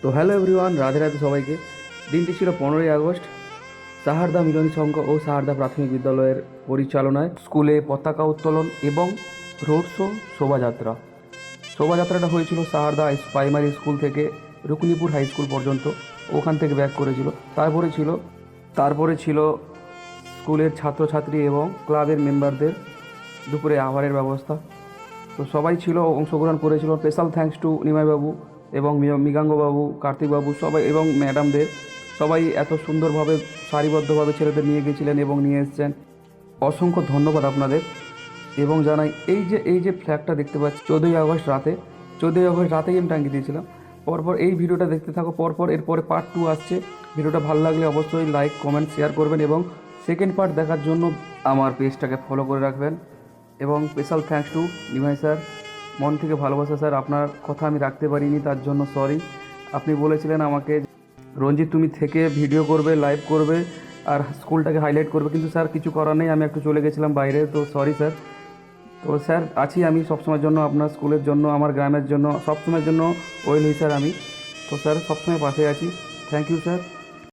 তো hello everyone, Radhe Radhe সবাইকে। দিনটি ছিল 15ই আগস্ট। সাহারদা মিলনী সংঘ ও সাহারদা প্রাথমিক বিদ্যালয়ের পরিচালনায় স্কুলে পতাকা উত্তোলন এবং রোড শো শোভাযাত্রা। শোভাযাত্রাটা হয়েছিল সাহারদা প্রাইমারি স্কুল থেকে রুকনিপুর হাই স্কুল পর্যন্ত, ওখান থেকে ব্যাক করেছিল। তারপরে ছিল স্কুলের ছাত্রছাত্রী এবং ক্লাবের মেম্বারদের দুপুরে আহারের ব্যবস্থা। তো সবাই ছিল, অংশগ্রহণ করেছিল। স্পেশাল থ্যাঙ্কস টু নিমাইবাবু এবং মৃগাঙ্গবাবু, কার্তিকবাবু, সবাই এবং ম্যাডামদের। সবাই এত সুন্দরভাবে সারিবদ্ধভাবে ছেলেদের নিয়ে গেছিলেন এবং নিয়ে এসেছেন। অসংখ্য ধন্যবাদ আপনাদের। এবং জানাই এই যে ফ্ল্যাগটা দেখতে পাচ্ছি 14ই আগস্ট রাতেই আমি টাঙিয়ে দিয়েছিলাম। পরপর এই ভিডিওটা দেখতে থাকো, পরপর এরপরে পার্ট 2 আসছে। ভিডিওটা ভালো লাগলে অবশ্যই লাইক, কমেন্ট, শেয়ার করবেন এবং সেকেন্ড পার্ট দেখার জন্য আমার পেজটাকে ফলো করে রাখবেন। এবং special thanks to Nimai sir, মন থেকে ভালোবাসা স্যার। আপনার কথা আমি রাখতে পারিনি, তার জন্য সরি। আপনি বলেছিলেন আমাকে, রঞ্জিত তুমি থেকে ভিডিও করবে, লাইভ করবে আর স্কুলটাকে হাইলাইট করবে, কিন্তু স্যার কিছু করার নেই, আমি একটু চলে গেছিলাম বাইরে, তো সরি স্যার। তো স্যার আছি আমি সবসময়ের জন্য, আপনার স্কুলের জন্য, আমার গ্রামের জন্য, সবসময়ের জন্য ওয়েল স্যার আমি। তো স্যার সবসময় পাশে আছি। Thank you sir.